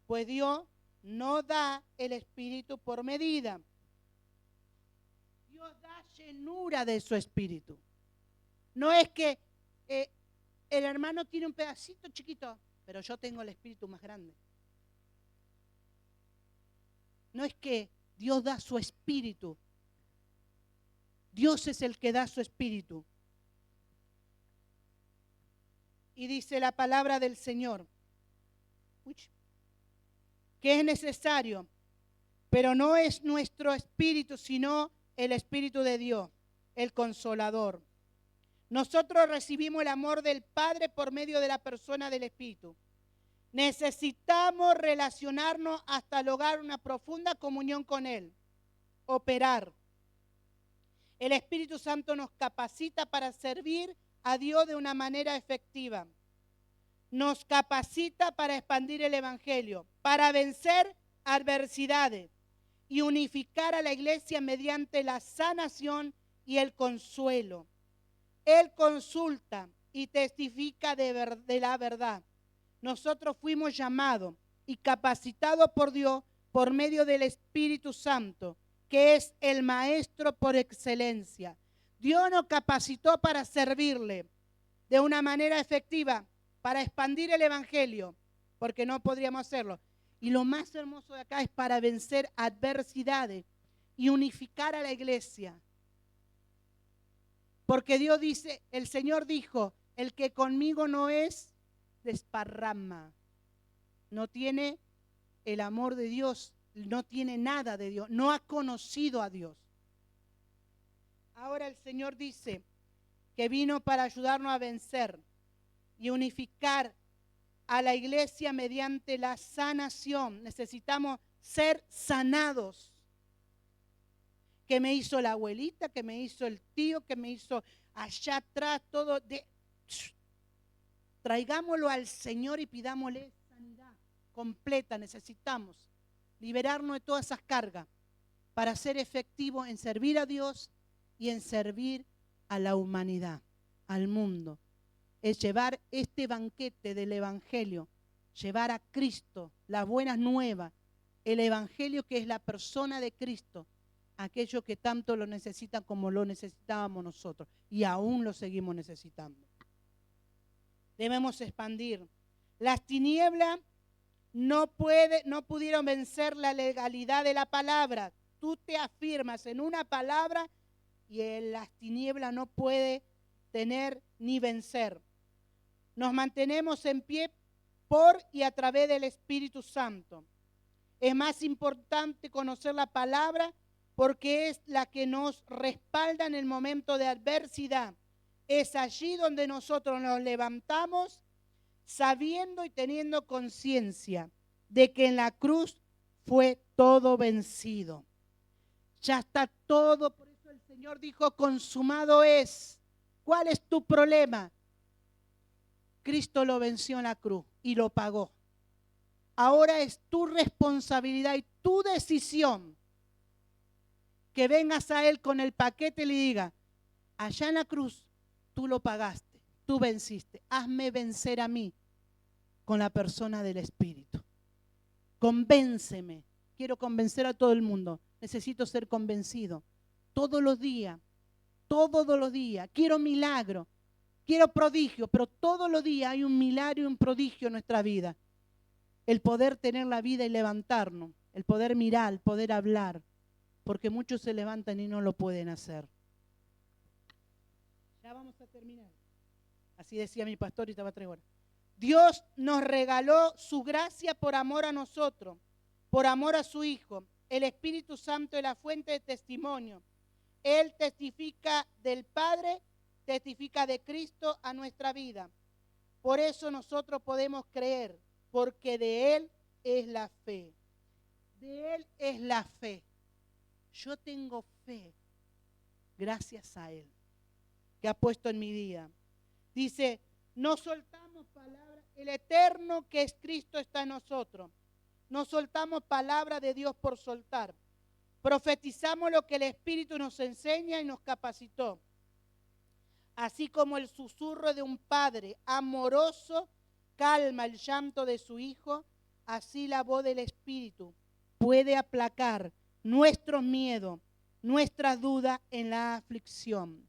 pues Dios no da el Espíritu por medida. Dios da llenura de su Espíritu. No es que el hermano tiene un pedacito chiquito, pero yo tengo el Espíritu más grande. No es que Dios da su Espíritu. Dios es el que da su Espíritu. Y dice la palabra del Señor, que es necesario, pero no es nuestro espíritu, sino el Espíritu de Dios, el Consolador. Nosotros recibimos el amor del Padre por medio de la persona del Espíritu. Necesitamos relacionarnos hasta lograr una profunda comunión con Él, operar. El Espíritu Santo nos capacita para servir a Dios de una manera efectiva. Nos capacita para expandir el Evangelio, para vencer adversidades y unificar a la iglesia mediante la sanación y el consuelo. Él consulta y testifica de la verdad. Nosotros fuimos llamados y capacitados por Dios por medio del Espíritu Santo, que es el Maestro por excelencia. Dios nos capacitó para servirle de una manera efectiva, para expandir el Evangelio, porque no podríamos hacerlo. Y lo más hermoso de acá es para vencer adversidades y unificar a la iglesia. Porque Dios dice, el Señor dijo, el que conmigo no es, desparrama. No tiene el amor de Dios, no tiene nada de Dios, no ha conocido a Dios. Ahora el Señor dice que vino para ayudarnos a vencer y unificar a la iglesia mediante la sanación. Necesitamos ser sanados. Que me hizo la abuelita, que me hizo el tío, que me hizo allá atrás, todo. Traigámoslo al Señor y pidámosle sanidad completa. Necesitamos liberarnos de todas esas cargas para ser efectivos en servir a Dios y en servir a la humanidad, al mundo. Es llevar este banquete del Evangelio, llevar a Cristo, las buenas nuevas, el Evangelio que es la persona de Cristo, aquellos que tanto lo necesitan como lo necesitábamos nosotros y aún lo seguimos necesitando. Debemos expandir. Las tinieblas no pudieron vencer la legalidad de la palabra. Tú te afirmas en una palabra y las tinieblas no puede tener ni vencer. Nos mantenemos en pie por y a través del Espíritu Santo. Es más importante conocer la palabra porque es la que nos respalda en el momento de adversidad. Es allí donde nosotros nos levantamos sabiendo y teniendo conciencia de que en la cruz fue todo vencido. Ya está todo, por eso el Señor dijo, consumado es. ¿Cuál es tu problema? Cristo lo venció en la cruz y lo pagó. Ahora es tu responsabilidad y tu decisión que vengas a Él con el paquete y le diga, allá en la cruz tú lo pagaste, tú venciste, hazme vencer a mí con la persona del Espíritu. Convénceme, quiero convencer a todo el mundo, necesito ser convencido todos los días, quiero milagro. Quiero prodigio, pero todos los días hay un milagro y un prodigio en nuestra vida. El poder tener la vida y levantarnos, el poder mirar, el poder hablar, porque muchos se levantan y no lo pueden hacer. Ya vamos a terminar. Así decía mi pastor y estaba 3 horas. Dios nos regaló su gracia por amor a nosotros, por amor a su Hijo. El Espíritu Santo es la fuente de testimonio. Él testifica del Padre, testifica de Cristo a nuestra vida. Por eso nosotros podemos creer, porque de Él es la fe. De Él es la fe. Yo tengo fe gracias a Él, que ha puesto en mi vida. Dice, no soltamos palabras, el eterno que es Cristo está en nosotros. No soltamos palabra de Dios por soltar. Profetizamos lo que el Espíritu nos enseña y nos capacitó. Así como el susurro de un padre amoroso calma el llanto de su hijo, así la voz del Espíritu puede aplacar nuestros miedos, nuestras dudas en la aflicción.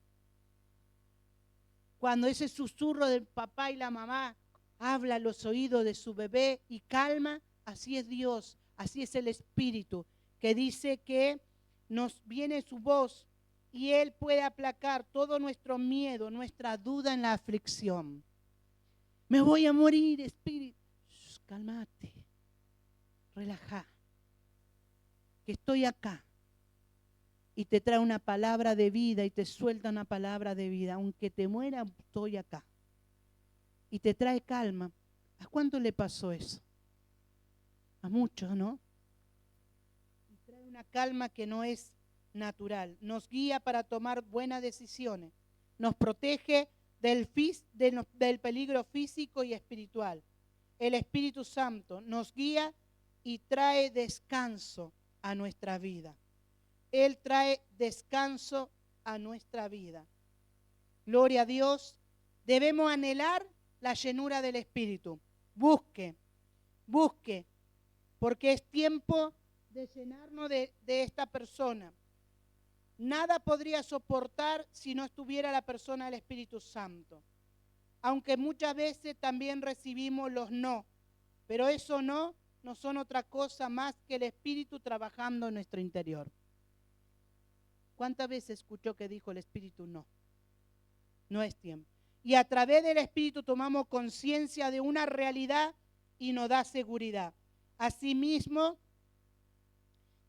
Cuando ese susurro del papá y la mamá habla a los oídos de su bebé y calma, así es Dios, así es el Espíritu, que dice que nos viene su voz y Él puede aplacar todo nuestro miedo, nuestra duda en la aflicción. Me voy a morir, Espíritu. Cálmate, relaja, que estoy acá. Y te trae una palabra de vida y te suelta una palabra de vida. Aunque te muera, estoy acá. Y te trae calma. ¿A cuánto le pasó eso? A muchos, ¿no? Y trae una calma que no es natural. Nos guía para tomar buenas decisiones. Nos protege del peligro físico y espiritual. El Espíritu Santo nos guía y trae descanso a nuestra vida. Él trae descanso a nuestra vida. Gloria a Dios. Debemos anhelar la llenura del Espíritu. Busque, porque es tiempo de llenarnos de esta persona. Nada podría soportar si no estuviera la persona del Espíritu Santo. Aunque muchas veces también recibimos los no, pero eso no son otra cosa más que el Espíritu trabajando en nuestro interior. ¿Cuántas veces escuchó que dijo el Espíritu no? No es tiempo. Y a través del Espíritu tomamos conciencia de una realidad y nos da seguridad. Asimismo,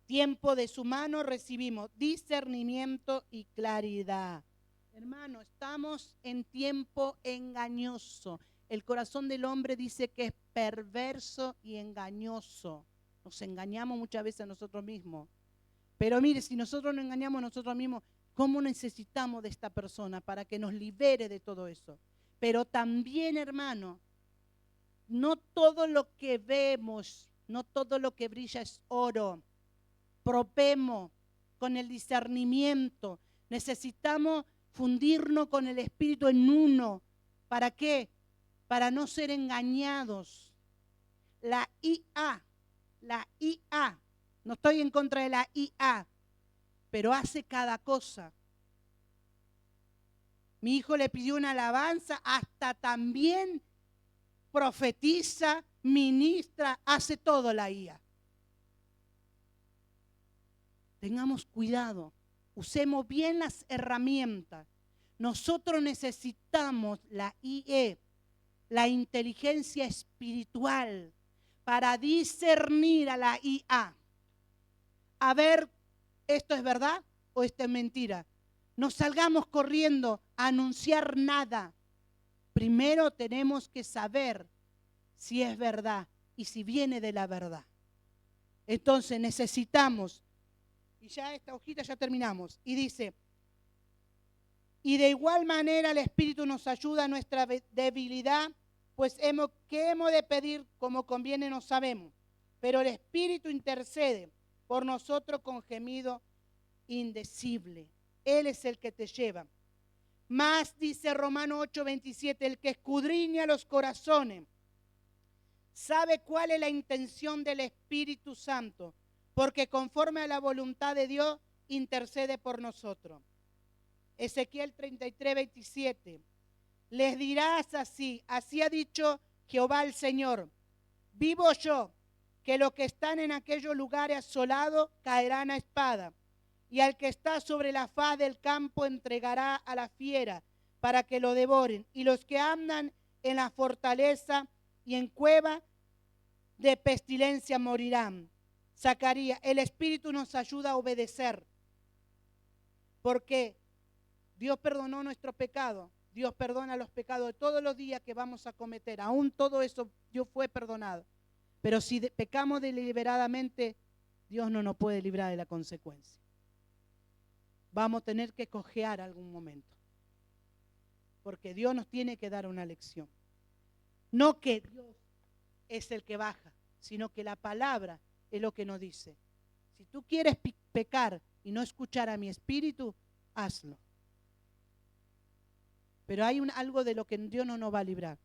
tiempo de su mano recibimos discernimiento y claridad. Hermano, estamos en tiempo engañoso. El corazón del hombre dice que es perverso y engañoso. Nos engañamos muchas veces a nosotros mismos. Pero mire, si nosotros nos engañamos a nosotros mismos, ¿cómo necesitamos de esta persona para que nos libere de todo eso? Pero también, hermano, no todo lo que vemos, no todo lo que brilla es oro. Probemos con el discernimiento. Necesitamos fundirnos con el Espíritu en uno. ¿Para qué? Para no ser engañados. La IA, no estoy en contra de la IA, pero hace cada cosa. Mi hijo le pidió una alabanza, hasta también profetiza, ministra, hace todo la IA. Tengamos cuidado, usemos bien las herramientas. Nosotros necesitamos la IE, la inteligencia espiritual, para discernir a la IA. A ver, ¿esto es verdad o esto es mentira? No salgamos corriendo a anunciar nada. Primero tenemos que saber si es verdad y si viene de la verdad. Entonces necesitamos, y ya esta hojita ya terminamos, y dice, y de igual manera el Espíritu nos ayuda a nuestra debilidad, pues ¿qué hemos de pedir como conviene? No sabemos, pero el Espíritu intercede por nosotros con gemido indecible. Él es el que te lleva. Más dice Romanos 8:27, el que escudriña los corazones sabe cuál es la intención del Espíritu Santo, porque conforme a la voluntad de Dios intercede por nosotros. Ezequiel 33:27, les dirás así ha dicho Jehová el Señor, vivo yo, que los que están en aquellos lugares asolados caerán a espada, y al que está sobre la faz del campo entregará a la fiera para que lo devoren, y los que andan en la fortaleza y en cueva de pestilencia morirán. Zacarías, el Espíritu nos ayuda a obedecer, porque Dios perdonó nuestro pecado, Dios perdona los pecados de todos los días que vamos a cometer, aún todo eso Dios fue perdonado. Pero si pecamos deliberadamente, Dios no nos puede librar de la consecuencia. Vamos a tener que cojear algún momento, porque Dios nos tiene que dar una lección. No que Dios es el que baja, sino que la palabra es lo que nos dice. Si tú quieres pecar y no escuchar a mi espíritu, hazlo. Pero hay algo de lo que Dios no nos va a librar,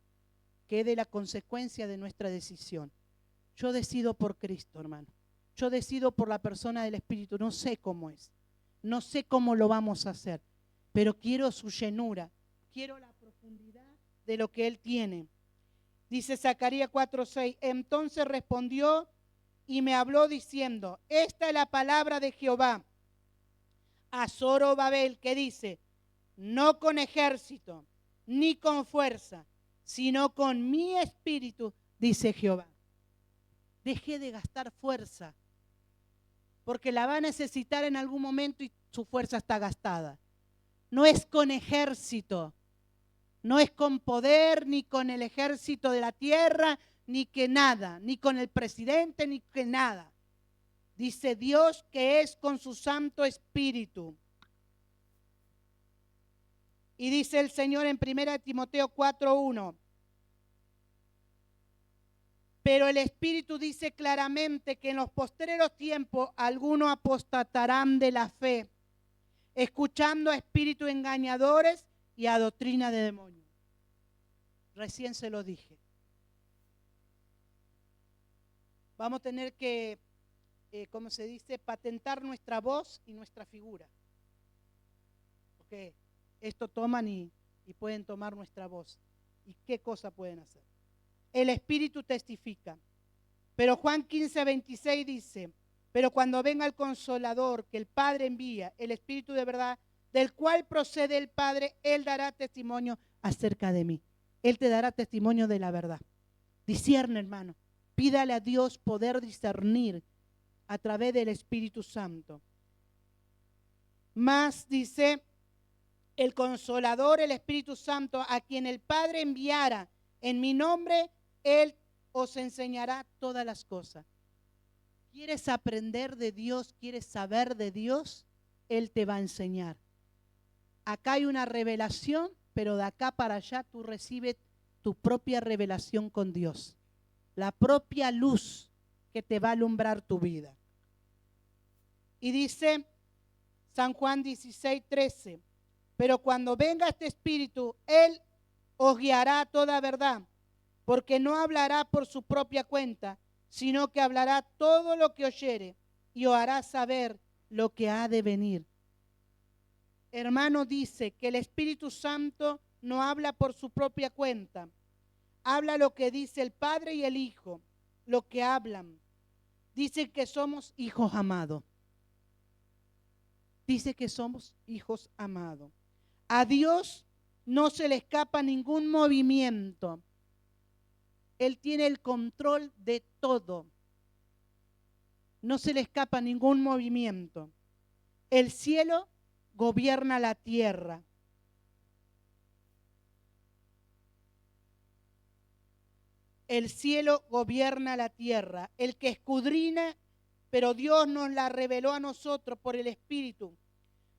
que es de la consecuencia de nuestra decisión. Yo decido por Cristo, hermano. Yo decido por la persona del Espíritu. No sé cómo es. No sé cómo lo vamos a hacer. Pero quiero su llenura. Quiero la profundidad de lo que Él tiene. Dice Zacarías 4:6. Entonces respondió y me habló diciendo, esta es la palabra de Jehová a Zorobabel, que dice, no con ejército, ni con fuerza, sino con mi espíritu, dice Jehová. Deje de gastar fuerza, porque la va a necesitar en algún momento y su fuerza está gastada. No es con ejército, no es con poder, ni con el ejército de la tierra, ni que nada, ni con el presidente, ni que nada. Dice Dios que es con su Santo Espíritu. Y dice el Señor en 1 Timoteo 4:1. Pero el Espíritu dice claramente que en los postreros tiempos algunos apostatarán de la fe, escuchando a espíritus engañadores y a doctrina de demonios. Recién se lo dije. Vamos a tener que, ¿cómo se dice? Patentar nuestra voz y nuestra figura. Porque esto toman y pueden tomar nuestra voz. ¿Y qué cosa pueden hacer? El Espíritu testifica. Pero Juan 15:26 dice, pero cuando venga el Consolador que el Padre envía, el Espíritu de verdad, del cual procede el Padre, Él dará testimonio acerca de mí. Él te dará testimonio de la verdad. Discierne, hermano. Pídale a Dios poder discernir a través del Espíritu Santo. Más dice, el Consolador, el Espíritu Santo, a quien el Padre enviara en mi nombre, Él os enseñará todas las cosas. ¿Quieres aprender de Dios? ¿Quieres saber de Dios? Él te va a enseñar. Acá hay una revelación, pero de acá para allá tú recibes tu propia revelación con Dios. La propia luz que te va a alumbrar tu vida. Y dice San Juan 16:13, pero cuando venga este Espíritu, Él os guiará a toda verdad, porque no hablará por su propia cuenta, sino que hablará todo lo que oyere y os hará saber lo que ha de venir. Hermano, dice que el Espíritu Santo no habla por su propia cuenta. Habla lo que dice el Padre y el Hijo, lo que hablan. Dice que somos hijos amados. Dice que somos hijos amados. A Dios no se le escapa ningún movimiento. Él tiene el control de todo. No se le escapa ningún movimiento. El cielo gobierna la tierra. El cielo gobierna la tierra. El que escudriña, pero Dios nos la reveló a nosotros por el Espíritu.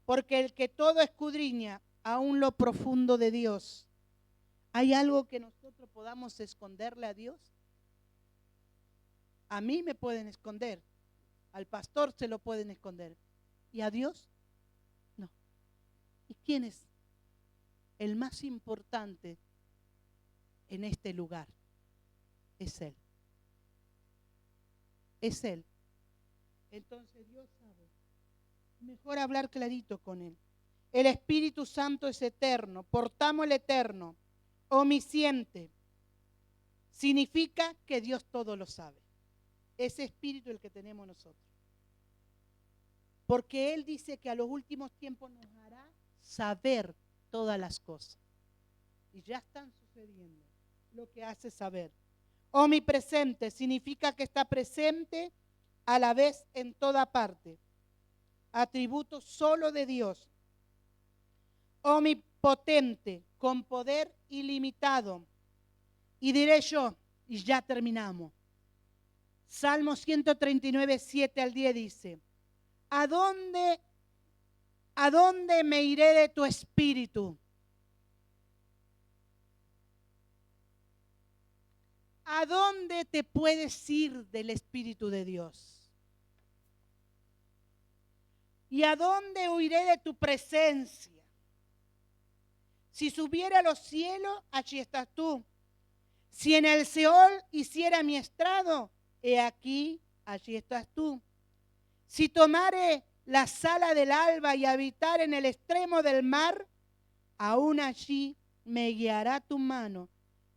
Porque el que todo escudriña, aún lo profundo de Dios. ¿Hay algo que nosotros podamos esconderle a Dios? A mí me pueden esconder. Al pastor se lo pueden esconder. ¿Y a Dios? No. ¿Y quién es el más importante en este lugar? Es Él. Es Él. Entonces Dios sabe. Mejor hablar clarito con Él. El Espíritu Santo es eterno. Portamos el eterno. Omnisciente. Significa que Dios todo lo sabe. Ese espíritu es el que tenemos nosotros. Porque Él dice que a los últimos tiempos nos hará saber todas las cosas. Y ya están sucediendo lo que hace saber. Omnipresente significa que está presente a la vez en toda parte. Atributo solo de Dios. Omnipotente, con poder ilimitado. Y diré yo, y ya terminamos. Salmo 139, 7 al 10 dice, ¿A dónde me iré de tu espíritu? ¿A dónde te puedes ir del Espíritu de Dios? ¿Y a dónde huiré de tu presencia? Si subiera a los cielos, allí estás tú. Si en el Seol hiciera mi estrado, he aquí, allí estás tú. Si tomare la sala del alba y habitar en el extremo del mar, aún allí me guiará tu mano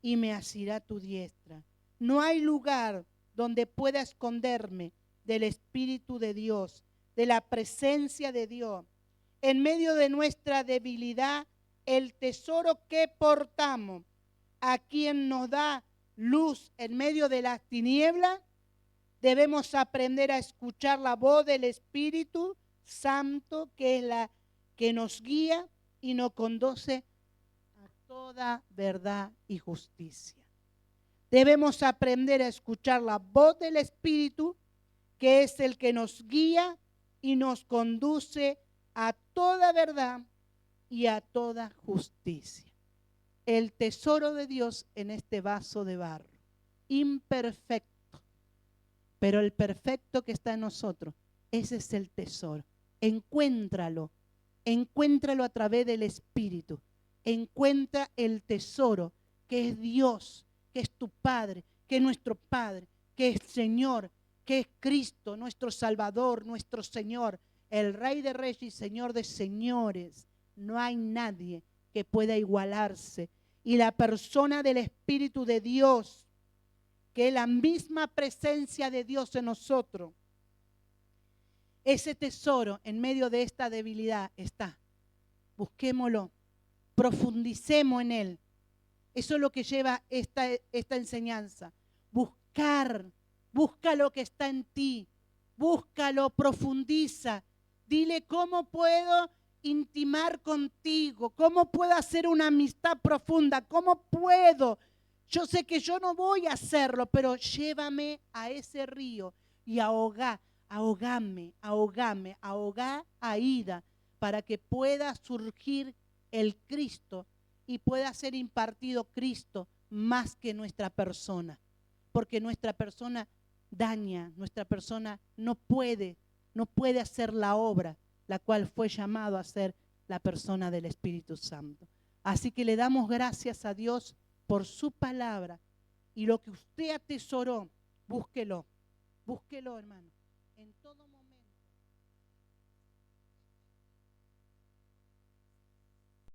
y me asirá tu diestra. No hay lugar donde pueda esconderme del Espíritu de Dios, de la presencia de Dios. En medio de nuestra debilidad, el tesoro que portamos, a quien nos da luz en medio de las tinieblas, debemos aprender a escuchar la voz del Espíritu Santo, que es la que nos guía y nos conduce a toda verdad y justicia. Debemos aprender a escuchar la voz del Espíritu, que es el que nos guía y nos conduce a toda verdad y a toda justicia. El tesoro de Dios en este vaso de barro, imperfecto, pero el perfecto que está en nosotros, ese es el tesoro. Encuéntralo a través del Espíritu. Encuentra el tesoro que es Dios, que es tu Padre, que es nuestro Padre, que es Señor, que es Cristo, nuestro Salvador, nuestro Señor, el Rey de Reyes y Señor de Señores. No hay nadie que pueda igualarse. Y la persona del Espíritu de Dios, que es la misma presencia de Dios en nosotros, ese tesoro en medio de esta debilidad está. Busquémoslo, profundicemos en él. Eso es lo que lleva esta enseñanza. Busca lo que está en ti. Búscalo, profundiza. Dile cómo puedo intimar contigo, cómo puedo hacer una amistad profunda, cómo puedo. Yo sé que yo no voy a hacerlo, pero llévame a ese río y ahogá a Ida, para que pueda surgir el Cristo y pueda ser impartido Cristo más que nuestra persona. Porque nuestra persona daña, nuestra persona no puede hacer la obra, la cual fue llamado a hacer la persona del Espíritu Santo. Así que le damos gracias a Dios por su palabra, y lo que usted atesoró, búsquelo, hermano, en todo momento.